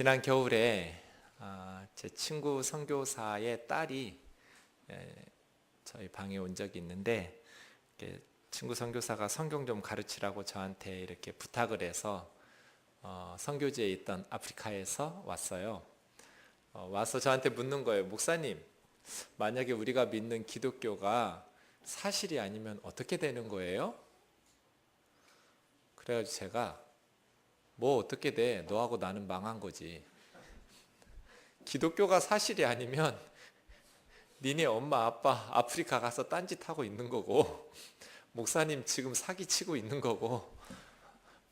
지난 겨울에 제 친구 선교사의 딸이 저희 방에 온 적이 있는데, 친구 선교사가 성경 좀 가르치라고 저한테 이렇게 부탁을 해서 선교지에 있던 아프리카에서 왔어요. 와서 저한테 묻는 거예요. 목사님, 만약에 우리가 믿는 기독교가 사실이 아니면 어떻게 되는 거예요? 그래가지고 제가 뭐 어떻게 돼? 너하고 나는 망한 거지. 기독교가 사실이 아니면 니네 엄마 아빠 아프리카 가서 딴짓하고 있는 거고, 목사님 지금 사기치고 있는 거고,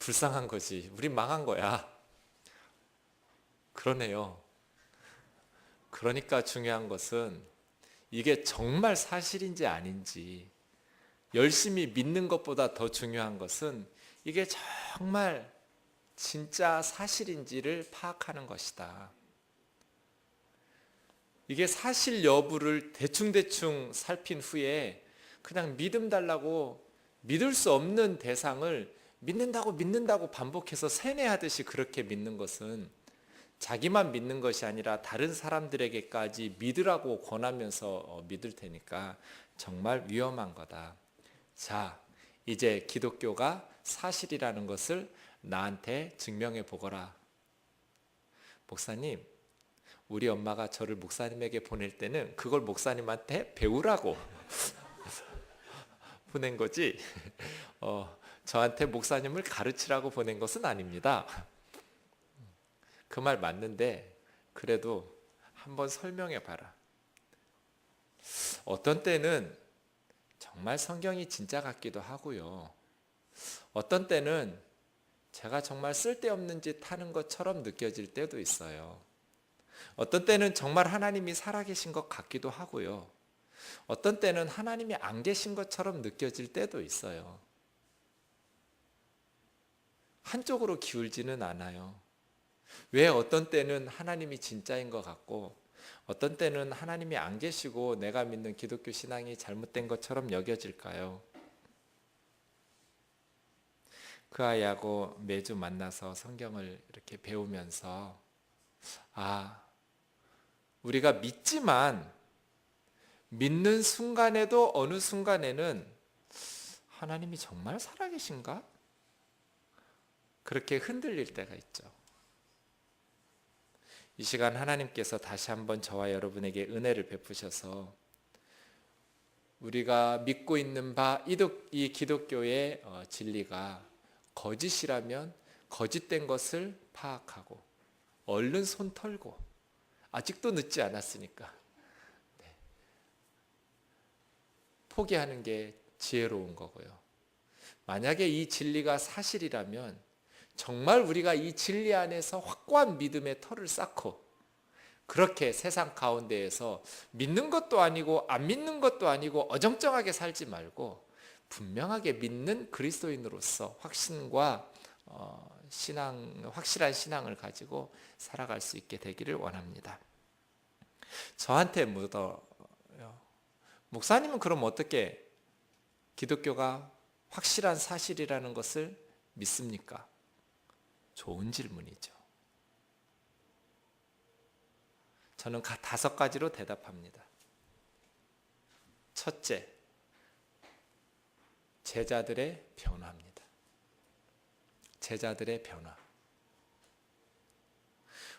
불쌍한 거지. 우린 망한 거야. 그러네요. 그러니까 중요한 것은 이게 정말 사실인지 아닌지, 열심히 믿는 것보다 더 중요한 것은 이게 정말 진짜 사실인지를 파악하는 것이다. 이게 사실 여부를 대충대충 살핀 후에 그냥 믿음 달라고 믿을 수 없는 대상을 믿는다고 반복해서 세뇌하듯이 그렇게 믿는 것은 자기만 믿는 것이 아니라 다른 사람들에게까지 믿으라고 권하면서 믿을 테니까 정말 위험한 거다. 자, 이제 기독교가 사실이라는 것을 나한테 증명해 보거라. 목사님, 우리 엄마가 저를 목사님에게 보낼 때는 그걸 목사님한테 배우라고 보낸 거지, 저한테 목사님을 가르치라고 보낸 것은 아닙니다. 그 말 맞는데 그래도 한번 설명해 봐라. 어떤 때는 정말 성경이 진짜 같기도 하고요, 어떤 때는 제가 정말 쓸데없는 짓 하는 것처럼 느껴질 때도 있어요. 어떤 때는 정말 하나님이 살아계신 것 같기도 하고요, 어떤 때는 하나님이 안 계신 것처럼 느껴질 때도 있어요. 한쪽으로 기울지는 않아요. 왜 어떤 때는 하나님이 진짜인 것 같고 어떤 때는 하나님이 안 계시고 내가 믿는 기독교 신앙이 잘못된 것처럼 여겨질까요? 그 아이하고 매주 만나서 성경을 이렇게 배우면서 우리가 믿지만 믿는 순간에도 어느 순간에는 하나님이 정말 살아계신가? 그렇게 흔들릴 때가 있죠. 이 시간 하나님께서 다시 한번 저와 여러분에게 은혜를 베푸셔서 우리가 믿고 있는 바 이 기독교의 진리가 거짓이라면 거짓된 것을 파악하고 얼른 손 털고, 아직도 늦지 않았으니까 포기하는 게 지혜로운 거고요. 만약에 이 진리가 사실이라면 정말 우리가 이 진리 안에서 확고한 믿음의 털을 쌓고 그렇게 세상 가운데에서 믿는 것도 아니고 안 믿는 것도 아니고 어정쩡하게 살지 말고 분명하게 믿는 그리스도인으로서 확신과 확실한 신앙을 가지고 살아갈 수 있게 되기를 원합니다. 저한테 묻어요. 목사님은 그럼 어떻게 기독교가 확실한 사실이라는 것을 믿습니까? 좋은 질문이죠. 저는 5가지로 대답합니다. 첫째, 제자들의 변화입니다. 제자들의 변화.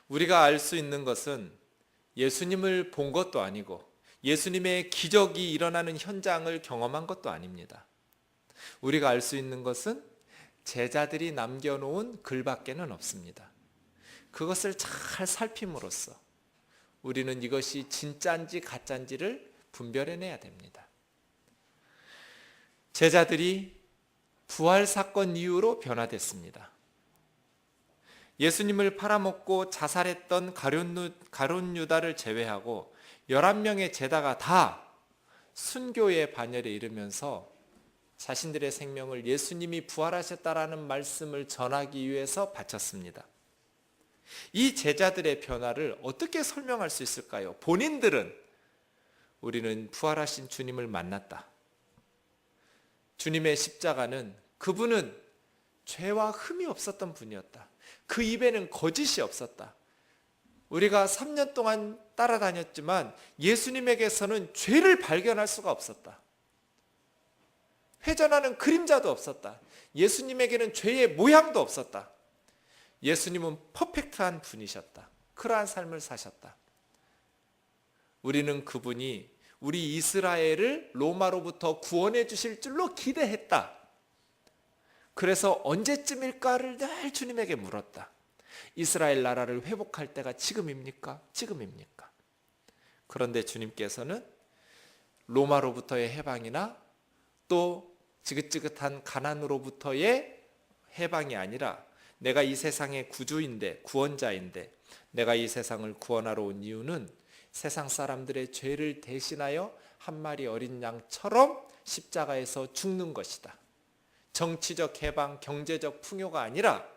우리가 알 수 있는 것은 예수님을 본 것도 아니고 예수님의 기적이 일어나는 현장을 경험한 것도 아닙니다. 우리가 알 수 있는 것은 제자들이 남겨놓은 글밖에는 없습니다. 그것을 잘 살핌으로써 우리는 이것이 진짜인지 가짜인지를 분별해내야 됩니다. 제자들이 부활 사건 이후로 변화됐습니다. 예수님을 팔아먹고 자살했던 가룟 유다를 제외하고 11명의 제자가 다 순교의 반열에 이르면서 자신들의 생명을 예수님이 부활하셨다라는 말씀을 전하기 위해서 바쳤습니다. 이 제자들의 변화를 어떻게 설명할 수 있을까요? 본인들은 우리는 부활하신 주님을 만났다. 주님의 십자가는 그분은 죄와 흠이 없었던 분이었다. 그 입에는 거짓이 없었다. 우리가 3년 동안 따라다녔지만 예수님에게서는 죄를 발견할 수가 없었다. 회전하는 그림자도 없었다. 예수님에게는 죄의 모양도 없었다. 예수님은 퍼펙트한 분이셨다. 그러한 삶을 사셨다. 우리는 그분이 우리 이스라엘을 로마로부터 구원해 주실 줄로 기대했다. 그래서 언제쯤일까를 늘 주님에게 물었다. 이스라엘 나라를 회복할 때가 지금입니까? 지금입니까? 그런데 주님께서는 로마로부터의 해방이나 또 지긋지긋한 가난으로부터의 해방이 아니라 내가 이 세상의 구주인데, 구원자인데, 내가 이 세상을 구원하러 온 이유는 세상 사람들의 죄를 대신하여 한 마리 어린 양처럼 십자가에서 죽는 것이다. 정치적 해방, 경제적 풍요가 아니라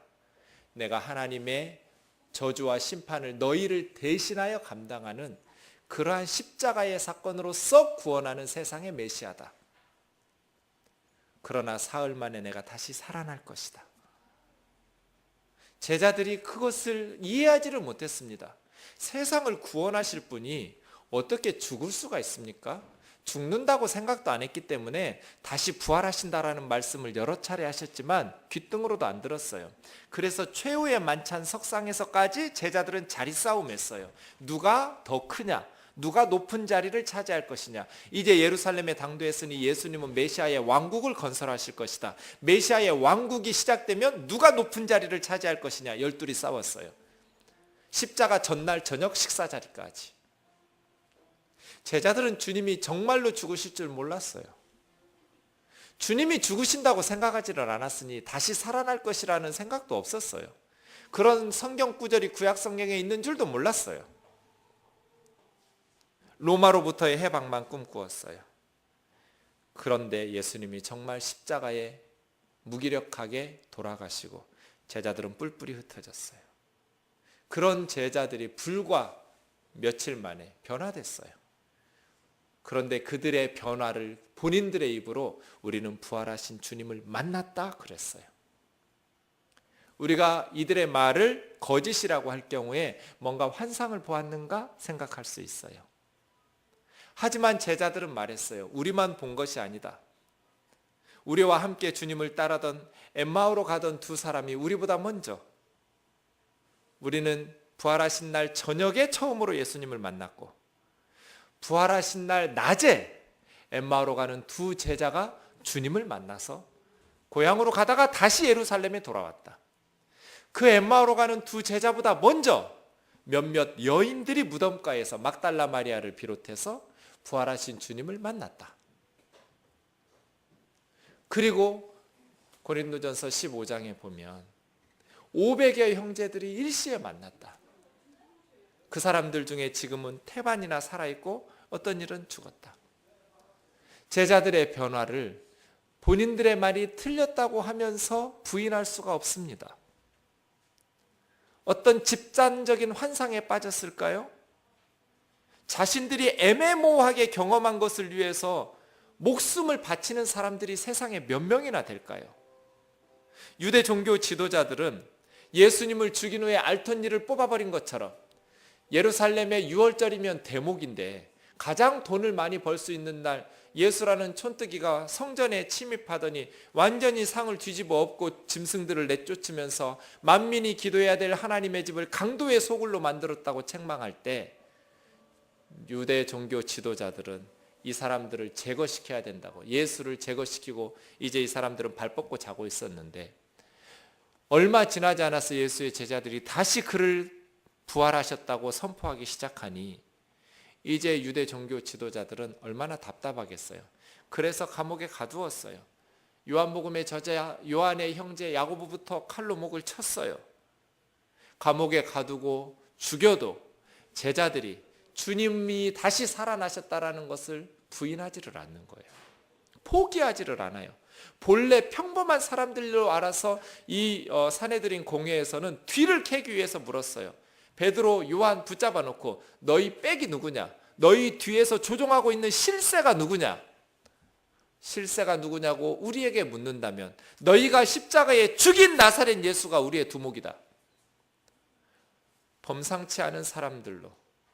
내가 하나님의 저주와 심판을 너희를 대신하여 감당하는 그러한 십자가의 사건으로서 구원하는 세상의 메시아다. 그러나 사흘 만에 내가 다시 살아날 것이다. 제자들이 그것을 이해하지를 못했습니다. 세상을 구원하실 분이 어떻게 죽을 수가 있습니까? 죽는다고 생각도 안 했기 때문에 다시 부활하신다라는 말씀을 여러 차례 하셨지만 귓등으로도 안 들었어요. 그래서 최후의 만찬 석상에서까지 제자들은 자리 싸움했어요. 누가 더 크냐? 누가 높은 자리를 차지할 것이냐? 이제 예루살렘에 당도했으니 예수님은 메시아의 왕국을 건설하실 것이다. 메시아의 왕국이 시작되면 누가 높은 자리를 차지할 것이냐? 열둘이 싸웠어요. 십자가 전날 저녁 식사 자리까지. 제자들은 주님이 정말로 죽으실 줄 몰랐어요. 주님이 죽으신다고 생각하지를 않았으니 다시 살아날 것이라는 생각도 없었어요. 그런 성경 구절이 구약 성경에 있는 줄도 몰랐어요. 로마로부터의 해방만 꿈꾸었어요. 그런데 예수님이 정말 십자가에 무기력하게 돌아가시고 제자들은 뿔뿔이 흩어졌어요. 그런 제자들이 불과 며칠 만에 변화됐어요. 그런데 그들의 변화를 본인들의 입으로 우리는 부활하신 주님을 만났다 그랬어요. 우리가 이들의 말을 거짓이라고 할 경우에 뭔가 환상을 보았는가 생각할 수 있어요. 하지만 제자들은 말했어요. 우리만 본 것이 아니다. 우리와 함께 주님을 따라던 엠마오로 가던 두 사람이 우리보다 먼저, 우리는 부활하신 날 저녁에 처음으로 예수님을 만났고 부활하신 날 낮에 엠마오로 가는 두 제자가 주님을 만나서 고향으로 가다가 다시 예루살렘에 돌아왔다. 그 엠마오로 가는 두 제자보다 먼저 몇몇 여인들이 무덤가에서 막달라 마리아를 비롯해서 부활하신 주님을 만났다. 그리고 고린도전서 15장에 보면 500여 형제들이 일시에 만났다. 그 사람들 중에 지금은 태반이나 살아있고 어떤 일은 죽었다. 제자들의 변화를 본인들의 말이 틀렸다고 하면서 부인할 수가 없습니다. 어떤 집단적인 환상에 빠졌을까요? 자신들이 애매모호하게 경험한 것을 위해서 목숨을 바치는 사람들이 세상에 몇 명이나 될까요? 유대 종교 지도자들은 예수님을 죽인 후에 알턴니를 뽑아버린 것처럼 예루살렘의 6월절이면 대목인데 가장 돈을 많이 벌 수 있는 날 예수라는 촌뜨기가 성전에 침입하더니 완전히 상을 뒤집어 엎고 짐승들을 내쫓으면서 만민이 기도해야 될 하나님의 집을 강도의 소굴로 만들었다고 책망할 때 유대 종교 지도자들은 이 사람들을 제거시켜야 된다고, 예수를 제거시키고 이제 이 사람들은 발 뻗고 자고 있었는데 얼마 지나지 않아서 예수의 제자들이 다시 그를 부활하셨다고 선포하기 시작하니 이제 유대 종교 지도자들은 얼마나 답답하겠어요. 그래서 감옥에 가두었어요. 요한복음의 저자 요한의 형제 야고보부터 칼로 목을 쳤어요. 감옥에 가두고 죽여도 제자들이 주님이 다시 살아나셨다라는 것을 부인하지를 않는 거예요. 포기하지를 않아요. 본래 평범한 사람들로 알아서 이 사내들인 공회에서는 뒤를 캐기 위해서 물었어요. 베드로, 요한 붙잡아 놓고 너희 백이 누구냐? 너희 뒤에서 조종하고 있는 실세가 누구냐? 실세가 누구냐고 우리에게 묻는다면 너희가 십자가에 죽인 나사렛 예수가 우리의 두목이다. 범상치 않은 사람들로,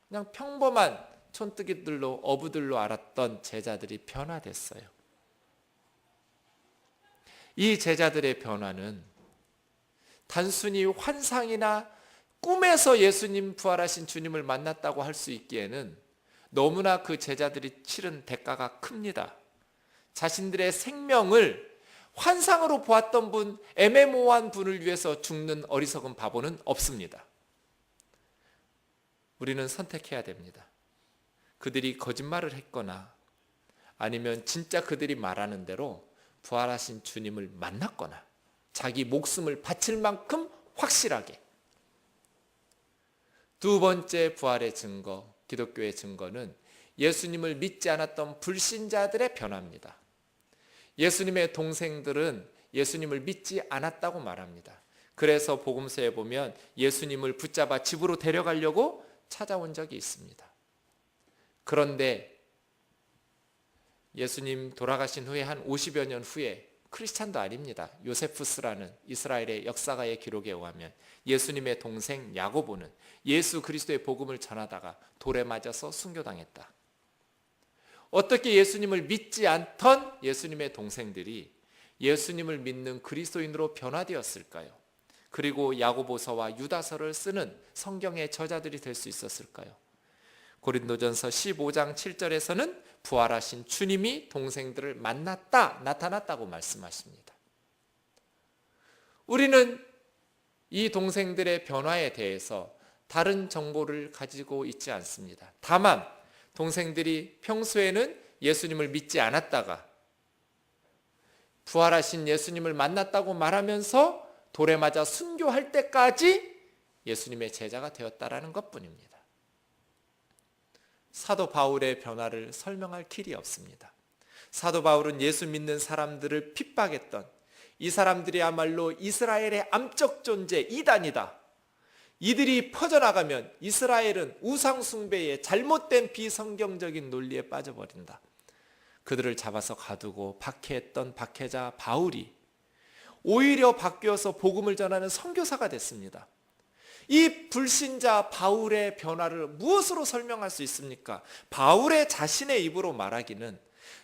그냥 평범한 촌뜨기들로, 어부들로 알았던 제자들이 변화됐어요. 이 제자들의 변화는 단순히 환상이나 꿈에서 예수님, 부활하신 주님을 만났다고 할 수 있기에는 너무나 그 제자들이 치른 대가가 큽니다. 자신들의 생명을 환상으로 보았던 분, 애매모호한 분을 위해서 죽는 어리석은 바보는 없습니다. 우리는 선택해야 됩니다. 그들이 거짓말을 했거나 아니면 진짜 그들이 말하는 대로 부활하신 주님을 만났거나 자기 목숨을 바칠 만큼 확실하게. 두 번째 부활의 증거, 기독교의 증거는 예수님을 믿지 않았던 불신자들의 변화입니다. 예수님의 동생들은 예수님을 믿지 않았다고 말합니다. 그래서 복음서에 보면 예수님을 붙잡아 집으로 데려가려고 찾아온 적이 있습니다. 그런데 예수님 돌아가신 후에 한 50여 년 후에, 크리스찬도 아닙니다, 요세푸스라는 이스라엘의 역사가의 기록에 의하면 예수님의 동생 야고보는 예수 그리스도의 복음을 전하다가 돌에 맞아서 순교당했다. 어떻게 예수님을 믿지 않던 예수님의 동생들이 예수님을 믿는 그리스도인으로 변화되었을까요? 그리고 야고보서와 유다서를 쓰는 성경의 저자들이 될 수 있었을까요? 고린도전서 15장 7절에서는 부활하신 주님이 동생들을 만났다, 나타났다고 말씀하십니다. 우리는 이 동생들의 변화에 대해서 다른 정보를 가지고 있지 않습니다. 다만 동생들이 평소에는 예수님을 믿지 않았다가 부활하신 예수님을 만났다고 말하면서 돌에 맞아 순교할 때까지 예수님의 제자가 되었다라는 것뿐입니다. 사도 바울의 변화를 설명할 길이 없습니다. 사도 바울은 예수 믿는 사람들을 핍박했던, 이 사람들이야말로 이스라엘의 암적 존재, 이단이다, 이들이 퍼져나가면 이스라엘은 우상 숭배의 잘못된 비성경적인 논리에 빠져버린다, 그들을 잡아서 가두고 박해했던 박해자 바울이 오히려 바뀌어서 복음을 전하는 선교사가 됐습니다. 이 불신자 바울의 변화를 무엇으로 설명할 수 있습니까? 바울의 자신의 입으로 말하기는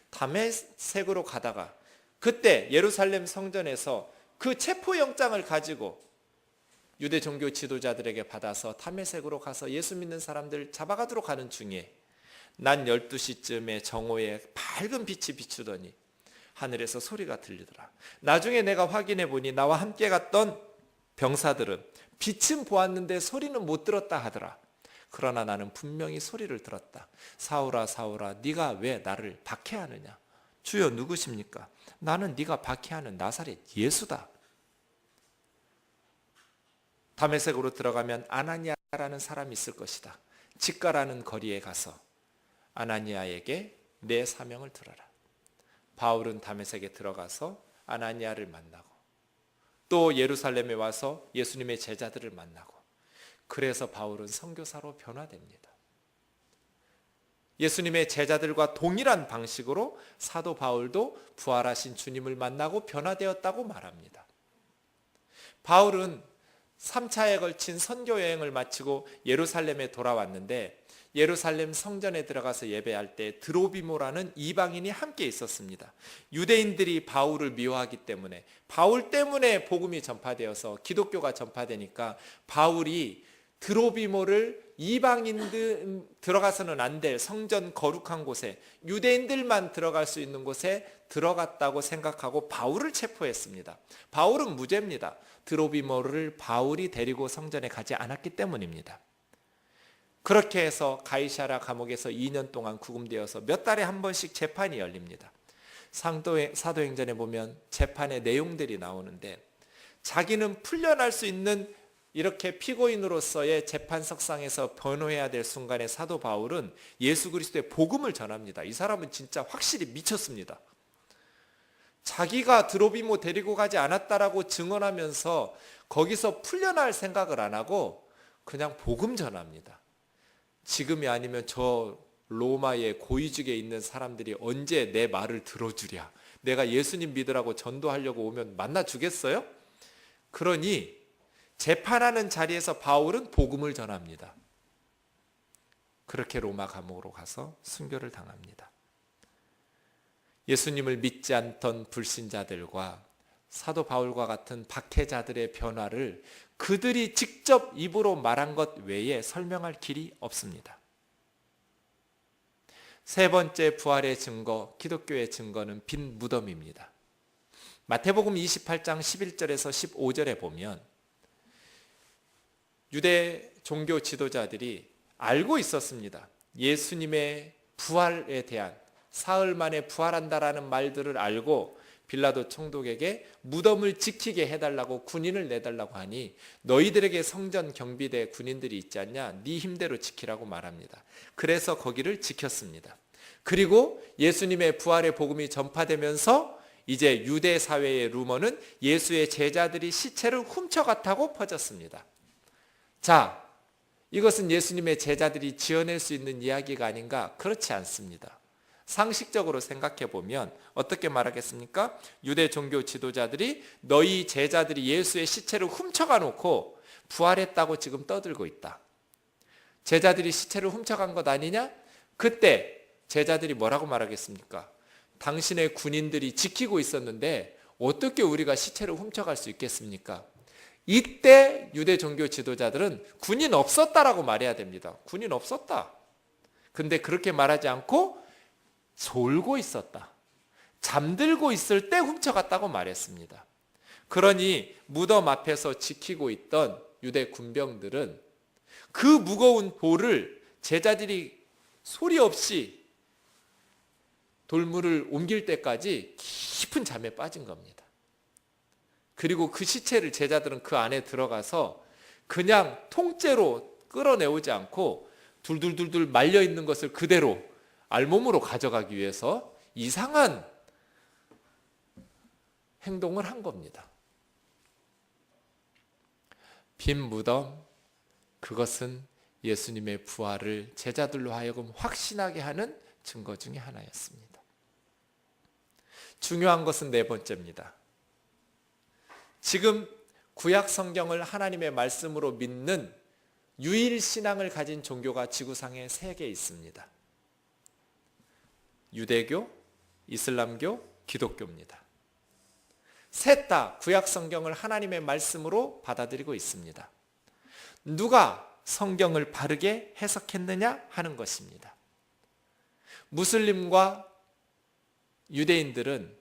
다메섹으로 가다가 그때 예루살렘 성전에서 그 체포영장을 가지고 유대 종교 지도자들에게 받아서 다메섹으로 가서 예수 믿는 사람들 잡아가도록 하는 중에 낮 12시쯤에 정오에 밝은 빛이 비추더니 하늘에서 소리가 들리더라. 나중에 내가 확인해 보니 나와 함께 갔던 병사들은 빛은 보았는데 소리는 못 들었다 하더라. 그러나 나는 분명히 소리를 들었다. 사울아 사울아, 네가 왜 나를 박해하느냐? 주여 누구십니까? 나는 네가 박해하는 나사렛 예수다. 다메섹으로 들어가면 아나니아라는 사람이 있을 것이다. 직가라는 거리에 가서 아나니아에게 내 사명을 들어라. 바울은 다메섹에 들어가서 아나니아를 만나고 또 예루살렘에 와서 예수님의 제자들을 만나고, 그래서 바울은 선교사로 변화됩니다. 예수님의 제자들과 동일한 방식으로 사도 바울도 부활하신 주님을 만나고 변화되었다고 말합니다. 바울은 3차에 걸친 선교 여행을 마치고 예루살렘에 돌아왔는데 예루살렘 성전에 들어가서 예배할 때 드로비모라는 이방인이 함께 있었습니다. 유대인들이 바울을 미워하기 때문에, 바울 때문에 복음이 전파되어서 기독교가 전파되니까 바울이 드로비모를 이방인들 들어가서는 안 될 성전 거룩한 곳에, 유대인들만 들어갈 수 있는 곳에 들어갔다고 생각하고 바울을 체포했습니다. 바울은 무죄입니다. 드로비모를 바울이 데리고 성전에 가지 않았기 때문입니다. 그렇게 해서 가이사랴 감옥에서 2년 동안 구금되어서 몇 달에 한 번씩 재판이 열립니다. 사도행전에 보면 재판의 내용들이 나오는데, 자기는 풀려날 수 있는 이렇게 피고인으로서의 재판석상에서 변호해야 될 순간에 사도 바울은 예수 그리스도의 복음을 전합니다. 이 사람은 진짜 확실히 미쳤습니다. 자기가 드로비모 데리고 가지 않았다라고 증언하면서 거기서 풀려날 생각을 안 하고 그냥 복음 전합니다. 지금이 아니면 저 로마의 고위직에 있는 사람들이 언제 내 말을 들어주랴, 내가 예수님 믿으라고 전도하려고 오면 만나 주겠어요? 그러니 재판하는 자리에서 바울은 복음을 전합니다. 그렇게 로마 감옥으로 가서 순교를 당합니다. 예수님을 믿지 않던 불신자들과 사도 바울과 같은 박해자들의 변화를 그들이 직접 입으로 말한 것 외에 설명할 길이 없습니다. 세 번째 부활의 증거, 기독교의 증거는 빈 무덤입니다. 마태복음 28장 11절에서 15절에 보면 유대 종교 지도자들이 알고 있었습니다. 예수님의 부활에 대한, 사흘 만에 부활한다라는 말들을 알고 빌라도 총독에게 무덤을 지키게 해달라고 군인을 내달라고 하니 너희들에게 성전 경비대 군인들이 있지 않냐? 네 힘대로 지키라고 말합니다. 그래서 거기를 지켰습니다. 그리고 예수님의 부활의 복음이 전파되면서 이제 유대 사회의 루머는 예수의 제자들이 시체를 훔쳐갔다고 퍼졌습니다. 자, 이것은 예수님의 제자들이 지어낼 수 있는 이야기가 아닌가? 그렇지 않습니다. 상식적으로 생각해 보면 어떻게 말하겠습니까? 유대 종교 지도자들이 너희 제자들이 예수의 시체를 훔쳐가 놓고 부활했다고 지금 떠들고 있다. 제자들이 시체를 훔쳐간 것 아니냐? 그때 제자들이 뭐라고 말하겠습니까? 당신의 군인들이 지키고 있었는데 어떻게 우리가 시체를 훔쳐갈 수 있겠습니까? 이때 유대 종교 지도자들은 군인 없었다라고 말해야 됩니다. 군인 없었다. 근데 그렇게 말하지 않고 졸고 있었다. 잠들고 있을 때 훔쳐갔다고 말했습니다. 그러니 무덤 앞에서 지키고 있던 유대 군병들은 그 무거운 돌을 제자들이 소리 없이 돌물을 옮길 때까지 깊은 잠에 빠진 겁니다. 그리고 그 시체를 제자들은 그 안에 들어가서 그냥 통째로 끌어내오지 않고 둘둘둘둘 말려있는 것을 그대로 알몸으로 가져가기 위해서 이상한 행동을 한 겁니다. 빈 무덤, 그것은 예수님의 부활을 제자들로 하여금 확신하게 하는 증거 중에 하나였습니다. 중요한 것은 네 번째입니다. 지금 구약 성경을 하나님의 말씀으로 믿는 유일 신앙을 가진 종교가 지구상에 3개 있습니다. 유대교, 이슬람교, 기독교입니다. 셋 다 구약 성경을 하나님의 말씀으로 받아들이고 있습니다. 누가 성경을 바르게 해석했느냐 하는 것입니다. 무슬림과 유대인들은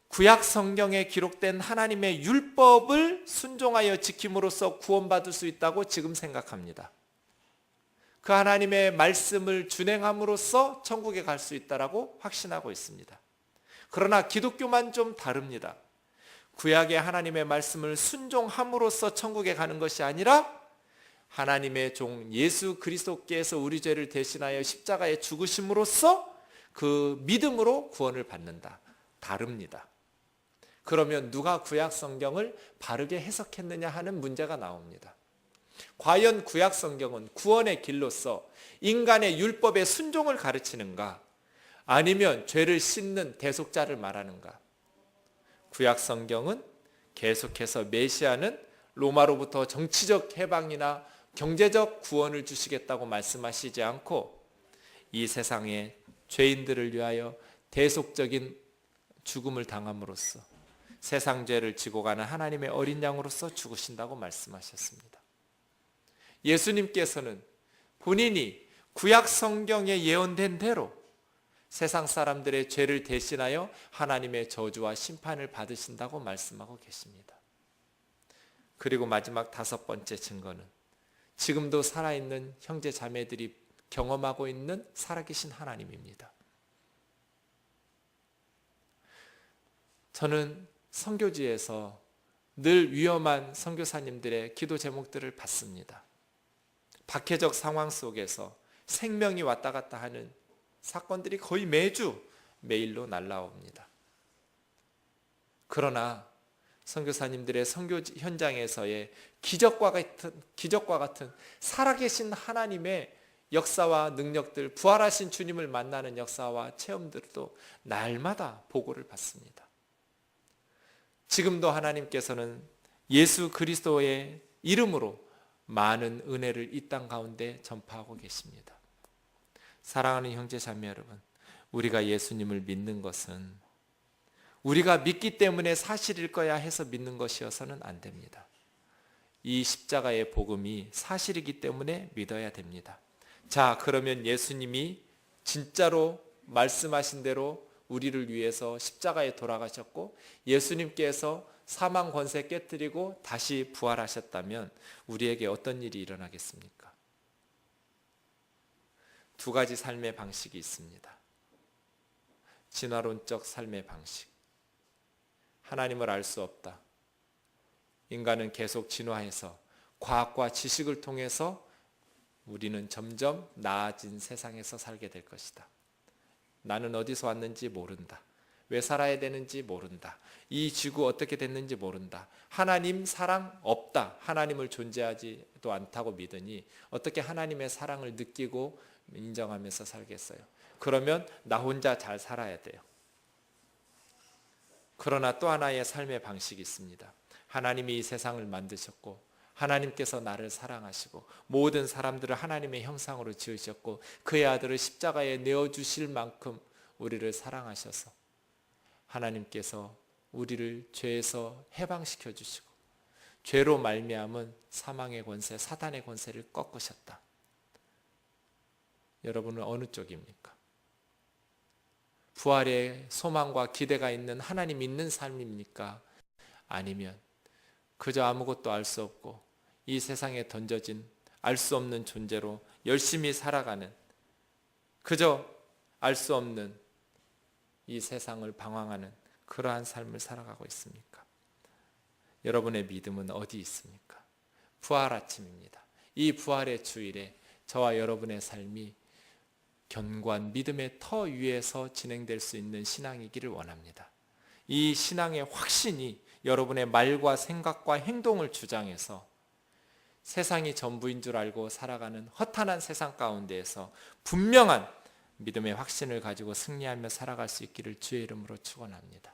구약 성경에 기록된 하나님의 율법을 순종하여 지킴으로써 구원받을 수 있다고 지금 생각합니다. 그 하나님의 말씀을 준행함으로써 천국에 갈 수 있다라고 확신하고 있습니다. 그러나 기독교만 좀 다릅니다. 구약의 하나님의 말씀을 순종함으로써 천국에 가는 것이 아니라 하나님의 종 예수 그리스도께서 우리 죄를 대신하여 십자가에 죽으심으로써 그 믿음으로 구원을 받는다. 다릅니다. 그러면 누가 구약 성경을 바르게 해석했느냐 하는 문제가 나옵니다. 과연 구약 성경은 구원의 길로서 인간의 율법의 순종을 가르치는가? 아니면 죄를 씻는 대속자를 말하는가? 구약 성경은 계속해서 메시아는 로마로부터 정치적 해방이나 경제적 구원을 주시겠다고 말씀하시지 않고 이 세상의 죄인들을 위하여 대속적인 죽음을 당함으로써 세상 죄를 지고 가는 하나님의 어린 양으로서 죽으신다고 말씀하셨습니다. 예수님께서는 본인이 구약 성경에 예언된 대로 세상 사람들의 죄를 대신하여 하나님의 저주와 심판을 받으신다고 말씀하고 계십니다. 그리고 마지막 5번째 증거는 지금도 살아있는 형제 자매들이 경험하고 있는 살아계신 하나님입니다. 저는 선교지에서 늘 위험한 선교사님들의 기도 제목들을 받습니다. 박해적 상황 속에서 생명이 왔다 갔다 하는 사건들이 거의 매주 메일로 날라옵니다. 그러나 선교사님들의 선교 현장에서의 기적과 같은 살아계신 하나님의 역사와 능력들, 부활하신 주님을 만나는 역사와 체험들도 날마다 보고를 받습니다. 지금도 하나님께서는 예수 그리스도의 이름으로 많은 은혜를 이 땅 가운데 전파하고 계십니다. 사랑하는 형제 자매 여러분, 우리가 예수님을 믿는 것은 우리가 믿기 때문에 사실일 거야 해서 믿는 것이어서는 안 됩니다. 이 십자가의 복음이 사실이기 때문에 믿어야 됩니다. 자, 그러면 예수님이 진짜로 말씀하신 대로 우리를 위해서 십자가에 돌아가셨고 예수님께서 사망 권세 깨뜨리고 다시 부활하셨다면 우리에게 어떤 일이 일어나겠습니까? 두 가지 삶의 방식이 있습니다. 진화론적 삶의 방식. 하나님을 알 수 없다. 인간은 계속 진화해서 과학과 지식을 통해서 우리는 점점 나아진 세상에서 살게 될 것이다. 나는 어디서 왔는지 모른다. 왜 살아야 되는지 모른다. 이 지구 어떻게 됐는지 모른다. 하나님 사랑 없다. 하나님을 존재하지도 않다고 믿으니 어떻게 하나님의 사랑을 느끼고 인정하면서 살겠어요? 그러면 나 혼자 잘 살아야 돼요. 그러나 또 하나의 삶의 방식이 있습니다. 하나님이 이 세상을 만드셨고 하나님께서 나를 사랑하시고 모든 사람들을 하나님의 형상으로 지으셨고 그의 아들을 십자가에 내어주실 만큼 우리를 사랑하셔서 하나님께서 우리를 죄에서 해방시켜 주시고 죄로 말미암은 사망의 권세, 사단의 권세를 꺾으셨다. 여러분은 어느 쪽입니까? 부활의 소망과 기대가 있는 하나님 있는 삶입니까? 아니면 그저 아무것도 알 수 없고 이 세상에 던져진 알 수 없는 존재로 열심히 살아가는 그저 알 수 없는 이 세상을 방황하는 그러한 삶을 살아가고 있습니까? 여러분의 믿음은 어디 있습니까? 부활 아침입니다. 이 부활의 주일에 저와 여러분의 삶이 견고한 믿음의 터 위에서 진행될 수 있는 신앙이기를 원합니다. 이 신앙의 확신이 여러분의 말과 생각과 행동을 주장해서 세상이 전부인 줄 알고 살아가는 허탄한 세상 가운데에서 분명한 믿음의 확신을 가지고 승리하며 살아갈 수 있기를 주의 이름으로 축원합니다.